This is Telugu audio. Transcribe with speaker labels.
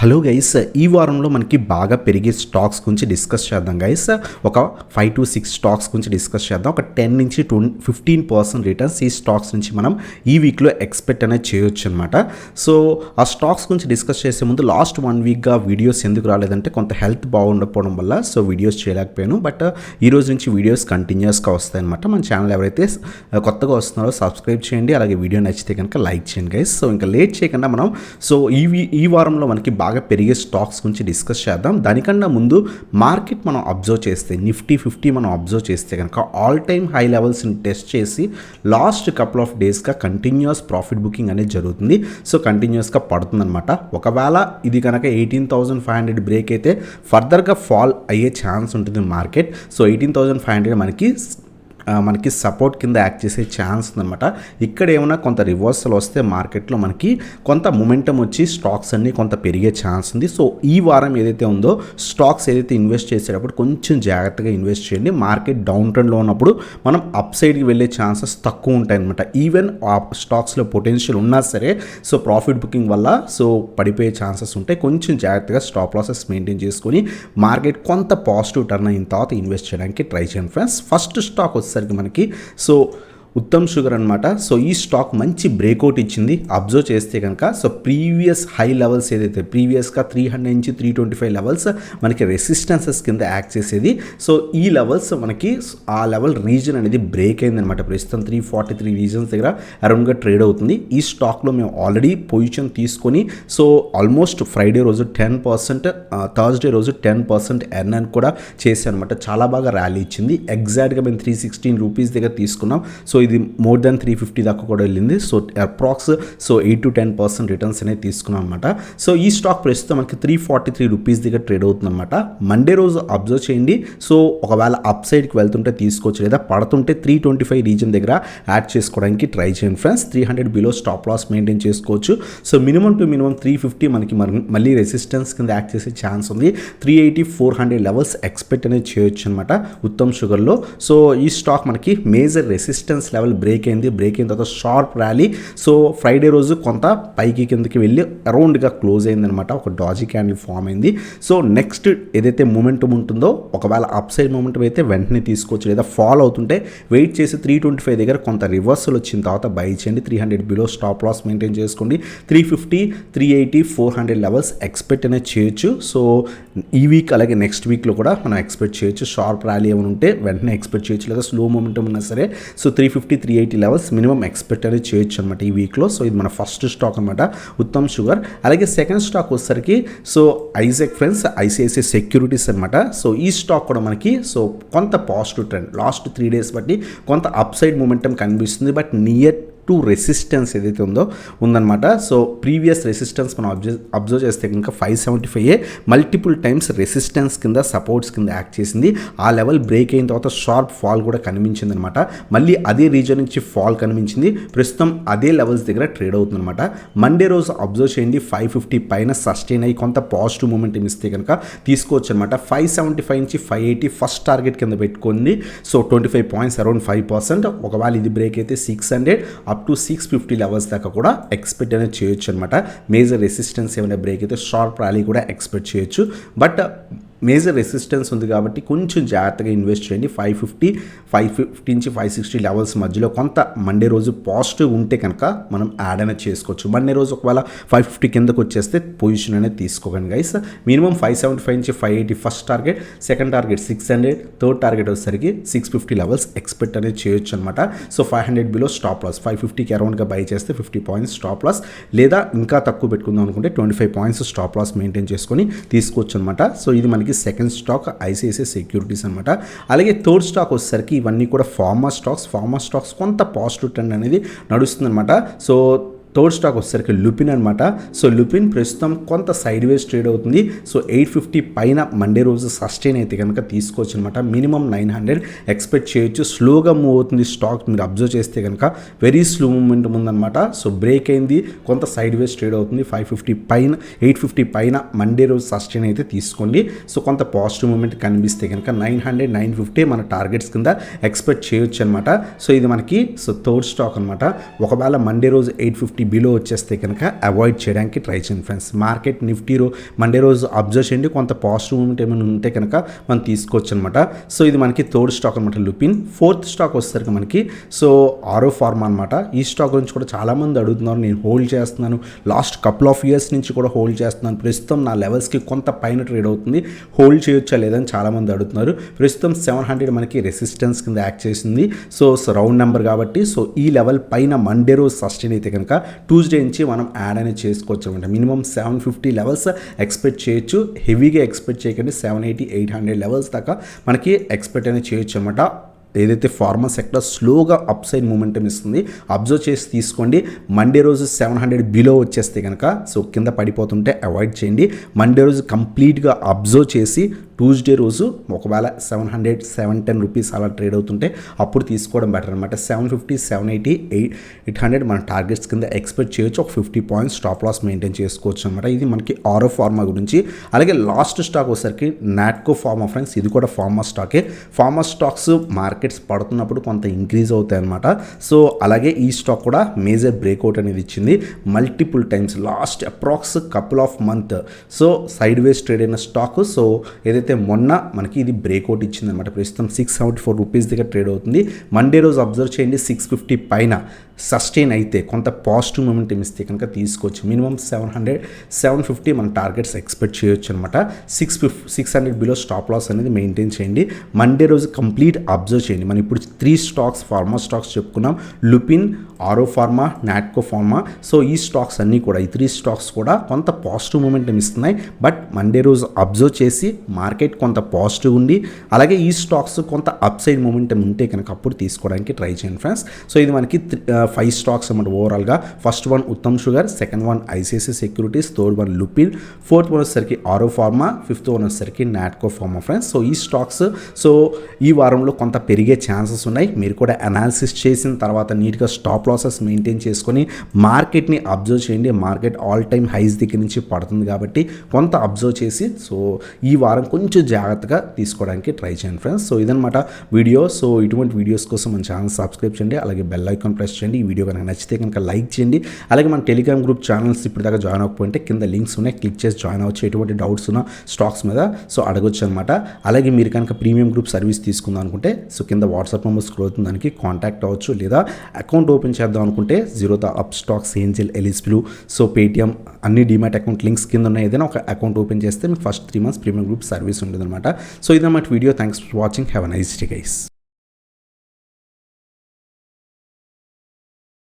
Speaker 1: హలో గైస్, ఈ వారంలో మనకి బాగా పెరిగే స్టాక్స్ గురించి డిస్కస్ చేద్దాం గైస్. ఒక 5 to 6 స్టాక్స్ గురించి డిస్కస్ చేద్దాం. ఒక 10 నుంచి 15% రిటర్న్స్ ఈ స్టాక్స్ నుంచి మనం ఈ వీక్లో ఎక్స్పెక్ట్ అనేది చేయొచ్చు అనమాట. సో ఆ స్టాక్స్ గురించి డిస్కస్ చేసే ముందు లాస్ట్ 1 వీక్గా వీడియోస్ ఎందుకు రాలేదంటే కొంత హెల్త్ బాగుండకపోవడం వల్ల సో వీడియోస్ చేయలేకపోయాను. బట్ ఈ రోజు నుంచి వీడియోస్ కంటిన్యూస్గా వస్తాయి అనమాట. మన ఛానల్ ఎవరైతే కొత్తగా వస్తున్నారో సబ్స్క్రైబ్ చేయండి, అలాగే వీడియో నచ్చితే కనుక లైక్ చేయండి గైస్. సో ఇంకా లేట్ చేయకుండా మనం సో ఈ వారంలో మనకి బాగా పెరిగే స్టాక్స్ గురించి డిస్కస్ చేద్దాం. దానికన్నా ముందు మార్కెట్ మనం అబ్జర్వ్ చేస్తే నిఫ్టీ 50 మనం అబ్జర్వ్ చేస్తే కనుక ఆల్ టైమ్ హై లెవెల్స్ని టెస్ట్ చేసి లాస్ట్ కపుల్ ఆఫ్ డేస్గా కంటిన్యూస్ ప్రాఫిట్ బుకింగ్ అనేది జరుగుతుంది. సో కంటిన్యూస్గా పడుతుందన్నమాట. ఒకవేళ ఇది కనుక 18,500 బ్రేక్ అయితే ఫర్దర్గా ఫాల్ అయ్యే ఛాన్స్ ఉంటుంది మార్కెట్. సో 18,500 మనకి సపోర్ట్ కింద యాక్ట్ చేసే ఛాన్స్ ఉందన్నమాట. ఇక్కడ ఏమైనా కొంత రివర్సల్ వస్తే మార్కెట్లో మనకి కొంత మొమెంటం వచ్చి స్టాక్స్ అన్నీ కొంత పెరిగే ఛాన్స్ ఉంది. సో ఈ వారం ఏదైతే ఉందో స్టాక్స్ ఏదైతే ఇన్వెస్ట్ చేసేటప్పుడు కొంచెం జాగ్రత్తగా ఇన్వెస్ట్ చేయండి. మార్కెట్ డౌన్ ట్రెండ్లో ఉన్నప్పుడు మనం అప్ సైడ్కి వెళ్ళే ఛాన్సెస్ తక్కువ ఉంటాయి అనమాట. ఈవెన్ ఆ స్టాక్స్లో పొటెన్షియల్ ఉన్నా సరే సో ప్రాఫిట్ బుకింగ్ వల్ల సో పడిపోయే ఛాన్సెస్ ఉంటాయి. కొంచెం జాగ్రత్తగా స్టాప్ లాసెస్ మెయింటైన్ చేసుకొని మార్కెట్ కొంత పాజిటివ్ టర్న్ అయిన తర్వాత ఇన్వెస్ట్ చేయడానికి ట్రై చేయండి ఫ్రెండ్స్. ఫస్ట్ స్టాక్ వచ్చేసరికి మనకి సో ఉత్తమ్ షుగర్ అనమాట. సో ఈ స్టాక్ మంచి బ్రేక్అవుట్ ఇచ్చింది. అబ్జర్వ్ చేస్తే కనుక సో ప్రీవియస్ హై లెవెల్స్ ఏదైతే ప్రీవియస్గా 300 నుంచి 325 లెవెల్స్ మనకి రెసిస్టెన్సెస్ కింద యాక్ట్ చేసేది. సో ఈ లెవెల్స్ మనకి ఆ లెవెల్ రీజన్ అనేది బ్రేక్ అయిందనమాట. ప్రస్తుతం 343 రీజన్స్ దగ్గర అరౌండ్గా ట్రేడ్ అవుతుంది. ఈ స్టాక్లో మేము ఆల్రెడీ పొజిషన్ తీసుకొని సో ఆల్మోస్ట్ ఫ్రైడే రోజు 10%, థర్స్డే రోజు 10% ఎర్న్ అని కూడా చేశాను అనమాట. చాలా బాగా ర్యాలీ ఇచ్చింది. ఎగ్జాక్ట్గా మేము 316 రూపీస్ దగ్గర తీసుకున్నాం. సో ఇది మోర్ దెన్ 350 దాకా కూడా వెళ్ళింది. So approx so 8 to 10% returns అనేది తీసుకున్నాం అనమాట. సో ఈ స్టాక్ ప్రస్తుతం మనకి 343 రూపీస్ దగ్గర ట్రేడ్ అవుతుంది అనమాట. మండే రోజు అబ్జర్వ్ చేయండి. సో ఒకవేళ అప్ సైడ్కి వెళ్తుంటే తీసుకోవచ్చు, లేదా పడుతుంటే 325 రీజన్ దగ్గర యాడ్ చేసుకోవడానికి ట్రై చేయండి friends. 300 below stop loss maintain చేసుకోవచ్చు. సో మినిమం టు మినిమం 350 మనకి మళ్ళీ రెసిస్టెన్స్ కింద యాక్ట్ చేసే ఛాన్స్ ఉంది. 380, 400 లెవెల్స్ ఎక్స్పెక్ట్ అనేది చేయొచ్చు అనమాట ఉత్తమ్ షుగర్లో. సో ఈ స్టాక్ మనకి మేజర్ రెసిస్టెన్స్ లెవెల్ బ్రేక్ అయింది. బ్రేక్ అయిన తర్వాత షార్ప్ ర్యాలీ. సో ఫ్రైడే రోజు కొంత పైకి కిందకి వెళ్ళి అరౌండ్గా క్లోజ్ అయిందనమాట. ఒక డాజీ క్యాండిల్ ఫామ్ అయింది. సో నెక్స్ట్ ఏదైతే మూమెంటం ఉంటుందో ఒకవేళ అప్ సైడ్ మూమెంటం అయితే వెంటనే తీసుకోవచ్చు, లేదా ఫాల్ అవుతుంటే వెయిట్ చేసి 325 దగ్గర కొంత రివర్సల్ వచ్చిన తర్వాత బై చేయండి. 300 బిలో స్టాప్ లాస్ మెయింటైన్ చేసుకోండి. 350, 380, 400 లెవెల్స్ ఎక్స్పెక్ట్ అనేది చేయొచ్చు. సో ఈ వీక్ అలాగే నెక్స్ట్ వీక్లో కూడా మనం ఎక్స్పెక్ట్ చేయొచ్చు. షార్ప్ ర్యాలీ ఏమైనా ఉంటే వెంటనే ఎక్స్పెక్ట్ చేయొచ్చు, లేదా స్లో మూమెంటం ఉన్నా సరే సో 350, 380 లెవెల్స్ మినిమం ఎక్స్పెక్ట్ అనేది చేయొచ్చు అనమాట ఈ వీక్లో. సో ఇది మన ఫస్ట్ స్టాక్ అనమాట ఉత్తమ్ షుగర్. అలాగే సెకండ్ స్టాక్ వచ్చేసరికి so Isaac friends, ICICI securities అనమాట. సో ఈ స్టాక్ కూడా మనకి సో కొంత పాజిటివ్ ట్రెండ్ లాస్ట్ 3 డేస్ బట్టి కొంత అప్ సైడ్ మూమెంటం కనిపిస్తుంది. బట్ నియర్ టు రెసిస్టెన్స్ ఏదైతే ఉందన్నమాట. సో ప్రీవియస్ రెసిస్టెన్స్ మనం అబ్జర్వ్ చేస్తే కనుక 575 మల్టిపుల్ టైమ్స్ రెసిస్టెన్స్ కింద సపోర్ట్స్ కింద యాక్ట్ చేసింది. ఆ లెవెల్ బ్రేక్ అయిన తర్వాత షార్ప్ ఫాల్ కూడా కనిపించింది అనమాట. మళ్ళీ అదే రీజన్ నుంచి ఫాల్ కనిపించింది. ప్రస్తుతం అదే లెవెల్స్ దగ్గర ట్రేడ్ అవుతుంది అనమాట. మండే రోజు అబ్జర్వ్ చేయండి. 550 పైన సస్టైన్ అయ్యి కొంత పాజిటివ్ మూమెంట్ ఇస్తే కనుక తీసుకోవచ్చు అనమాట. 575 నుంచి 580 ఫస్ట్ టార్గెట్ కింద పెట్టుకుంది. So 25 points around 5%. ఒకవేళ ఇది బ్రేక్ అయితే 600 అప్ టు 650 లెవెల్స్ దాకా కూడా ఎక్స్పెక్ట్ అనేది చేయొచ్చు అనమాట. మేజర్ రెసిస్టెన్స్ ఏమైనా బ్రేక్ అయితే షార్ప్ ర్యాలీ కూడా ఎక్స్పెక్ట్ చేయొచ్చు. బట్ మేజర్ రెసిస్టెన్స్ ఉంది కాబట్టి కొంచెం జాగ్రత్తగా ఇన్వెస్ట్ చేయండి. 550 నుంచి 560 లెవెల్స్ మధ్యలో కొంత మండే రోజు పాజిటివ్ ఉంటే కనుక మనం యాడ్ అనేది చేసుకోవచ్చు. మండే రోజు ఒకవేళ 550 కిందకు వచ్చేస్తే పొజిషన్ అనేది తీసుకోకండి గైస్. మినిమం 575 నుంచి 580 first target, second target 600, third target వచ్చేసరికి 650 లెవెల్స్ ఎక్స్పెక్ట్ అనేది చేయొచ్చు అనమాట. సో 500 బిలో స్టాప్ లాస్, 550కి అరౌండ్గా బై చేస్తే 50 పాయింట్స్ స్టాప్ లాస్, లేదా ఇంకా తక్కువ పెట్టుకుందాం అనుకుంటే 25 పాయింట్స్ స్టాప్ లాస్ మెయింటైన్ చేసుకొని తీసుకోవచ్చు అనమాట. సో ఇది మనకి సెకండ్ స్టాక్ ఐసిఐసిఐ సెక్యూరిటీస్ అనమాట. అలాగే థర్డ్ స్టాక్ వచ్చేసరికి ఇవన్నీ కూడా ఫార్మా స్టాక్స్ కొంత పాజిటివ్ ట్రెండ్ అనేది నడుస్తుంది అనమాట. సో థర్డ్ స్టాక్ వచ్చేసరికి లుపిన్ అనమాట. సో లుపిన్ ప్రస్తుతం కొంత సైడ్ వేస్ ట్రేడ్ అవుతుంది. సో 850 పైన మండే రోజు సస్టైన్ అయితే కనుక తీసుకోవచ్చు అనమాట. మినిమం 900 ఎక్స్పెక్ట్ చేయొచ్చు. స్లోగా మూవ్ అవుతుంది స్టాక్. మీరు అబ్జర్వ్ చేస్తే కనుక వెరీ స్లో మూమెంట్ ఉందన్నమాట. సో బ్రేక్ అయింది, కొంత సైడ్ వేస్ ట్రేడ్ అవుతుంది. 550 పైన 850 పైన మండే రోజు సస్టైన్ అయితే తీసుకోండి. సో కొంత పాజిటివ్ మూమెంట్ కనిపిస్తే కనుక 900, 950 మన టార్గెట్స్ కింద ఎక్స్పెక్ట్ చేయొచ్చు అనమాట. సో ఇది మనకి సో థర్డ్ స్టాక్ అనమాట. ఒకవేళ మండే రోజు 850 50 బిలో వచ్చేస్తే కనుక అవాయిడ్ చేయడానికి ట్రై చేయండి ఫ్రెండ్స్. మార్కెట్ నిఫ్టీ మండే రోజు అబ్జర్వ్ చేయండి, కొంత పాజిటివ్ మూమెంట్ ఏమైనా ఉంటే కనుక మనం తీసుకోవచ్చు అనమాట. సో ఇది మనకి థర్డ్ స్టాక్ అనమాట లుపిన్. ఫోర్త్ స్టాక్ వచ్చేసరికి మనకి సో ఆరో ఫార్మా అనమాట. ఈ స్టాక్ గురించి కూడా చాలామంది అడుగుతున్నారు, నేను హోల్డ్ చేస్తున్నాను, లాస్ట్ కపుల్ ఆఫ్ ఇయర్స్ నుంచి కూడా హోల్డ్ చేస్తున్నాను, ప్రస్తుతం నా లెవెల్స్కి కొంత పైన ట్రేడ్ అవుతుంది, హోల్డ్ చేయొచ్చా లేదని చాలామంది అడుగుతున్నారు. ప్రస్తుతం 700 మనకి రెసిస్టెన్స్ కింద యాక్ట్ చేసింది. సో రౌండ్ నెంబర్ కాబట్టి సో ఈ లెవెల్ పైన మండే రోజు సస్టైన్ అయితే కనుక ట్యూస్డే నుంచి మనం యాడ్ అనేది చేసుకోవచ్చు అనమాట. మినిమం 750 లెవెల్స్ ఎక్స్పెక్ట్ చేయొచ్చు, హెవీగా ఎక్స్పెక్ట్ చేయకండి. 780, 800 లెవెల్స్ దాకా మనకి ఎక్స్పెక్ట్ అనేది చేయొచ్చు అనమాట. ఏదైతే ఫార్మా సెక్టర్ స్లోగా అప్ సైడ్ మూమెంటం ఇస్తుంది, అబ్జర్వ్ చేసి తీసుకోండి. మండే రోజు 700 బిలో వచ్చేస్తే కనుక సో కింద పడిపోతుంటే అవాయిడ్ చేయండి. మండే రోజు కంప్లీట్గా అబ్జర్వ్ చేసి ట్యూస్డే రోజు ఒకవేళ 700, 710 రూపీస్ అలా ట్రేడ్ అవుతుంటే అప్పుడు తీసుకోవడం బెటర్ అనమాట. 750, 780, 800 మన టార్గెట్స్ కింద ఎక్స్పెక్ట్ చేయొచ్చు. ఒక 50 పాయింట్స్ స్టాప్ లాస్ మెయింటైన్ చేసుకోవచ్చు అనమాట. ఇది మనకి ఆరో ఫార్మా గురించి. అలాగే లాస్ట్ స్టాక్ వచ్చేసరికి నాట్కో ఫార్మా ఫ్రెండ్స్. ఇది కూడా ఫార్మా స్టాకే. ఫార్మా స్టాక్స్ మార్కెట్స్ పడుతున్నప్పుడు కొంత ఇంక్రీజ్ అవుతాయి అనమాట. సో అలాగే ఈ స్టాక్ కూడా మేజర్ బ్రేక్అవుట్ అనేది ఇచ్చింది multiple times last approx couple of month. So side ways trade అయిన స్టాక్. సో ఏదైతే మొన్న మనకి ఇది బ్రేక్అవుట్ ఇచ్చింది అనమాట. ప్రస్తుతం 674 రూపీస్ దగ్గర ట్రేడ్ అవుతుంది. మండే రోజు అబ్జర్వ్ చేయండి, 650 పైన సస్టైన్ అయితే కొంత పాజిటివ్ మూమెంట్ ఇస్తే కనుక తీసుకోవచ్చు. మినిమం 700, 750 మన టార్గెట్స్ ఎక్స్పెక్ట్ చేయొచ్చు అనమాట. 600 బిలో స్టాప్ లాస్ అనేది మెయింటైన్ చేయండి. మండే రోజు కంప్లీట్ అబ్జర్వ్ చేయండి. మనం ఇప్పుడు 3 స్టాక్స్ ఫార్మా స్టాక్స్ చెప్పుకున్నాం, లుపిన్, ఆరో ఫార్మా, నాట్కో ఫార్మా. సో ఈ స్టాక్స్ అన్నీ కూడా, ఈ 3 స్టాక్స్ కూడా కొంత పాజిటివ్ మూమెంట్ ఇస్తున్నాయి. బట్ మండే రోజు అబ్జర్వ్ చేసి మార్కెట్ కొంత పాజిటివ్ ఉండి అలాగే ఈ స్టాక్స్ కొంత అప్ సైడ్ మూమెంటం ఉంటే కనుక అప్పుడు తీసుకోవడానికి ట్రై చేయండి ఫ్రెండ్స్. సో ఇది మనకి 5 స్టాక్స్ అన్నమాట ఓవరాల్గా. First one Uttam sugar, second one ICICI securities, third one Lupin, fourth one వచ్చేసరికి ఆరో ఫార్మా, ఫిఫ్త్ వన్ వచ్చేసరికి నాట్కో ఫార్మా ఫ్రెండ్స్. సో ఈ స్టాక్స్ సో ఈ వారంలో కొంత పెరిగే ఛాన్సెస్ ఉన్నాయి. మీరు కూడా అనాలిసిస్ చేసిన తర్వాత నీట్గా స్టాప్ లాసెస్ మెయింటైన్ చేసుకొని మార్కెట్ని అబ్జర్వ్ చేయండి. మార్కెట్ ఆల్ టైమ్ హైస్ దగ్గర నుంచి పడుతుంది కాబట్టి కొంత అబ్జర్వ్ చేసి సో ఈ వారం కొంచెం జాగ్రత్తగా తీసుకోవడానికి ట్రై చేయండి ఫ్రెండ్స్. సో ఇదనమాట వీడియో. సో ఇటువంటి వీడియోస్ కోసం మన ఛానల్ సబ్స్క్రైబ్ చేయండి, అలాగే బెల్ ఐకాన్ ప్రెస్ చేయండి. ఈ వీడియో కనుక నచ్చితే కనుక లైక్ చేయండి. అలాగే మన టెలిగ్రామ్ గ్రూప్ ఛానల్స్ ఇప్పుడు దాకా జాయిన్ అవ్వకపోతే కింద లింక్స్ ఉన్నాయి, క్లిక్ చేసి జాయిన్ అవ్వచ్చు. ఎటువంటి డౌట్స్ ఉన్న స్టాక్స్ మీద సో అడగొచ్చు అనమాట. అలాగే మీరు కనుక ప్రీమియం గ్రూప్ సర్వీస్ తీసుకుందాం అనుకుంటే సో కింద వాట్సాప్ నెంబర్ స్క్రోల్ అవుతుంది, దానికి కాంటాక్ట్ అవ్వచ్చు. లేదా అకౌంట్ ఓపెన్ చేద్దాం అనుకుంటే జీరోదా అప్ స్టాక్స్, ఏంజెల్, ఎలిస్పిలు, సో పేటిఎం అన్ని డిమాట్ అకౌంట్ లింక్స్ కింద ఉన్నాయి. ఏదైనా ఒక అకౌంట్ ఓపెన్ చేస్తే మీకు first 3 months premium group service ఉంటుంది అనమాట. సో ఇదన్నమాట వీడియో. Thanks for watching. Have a nice day guys.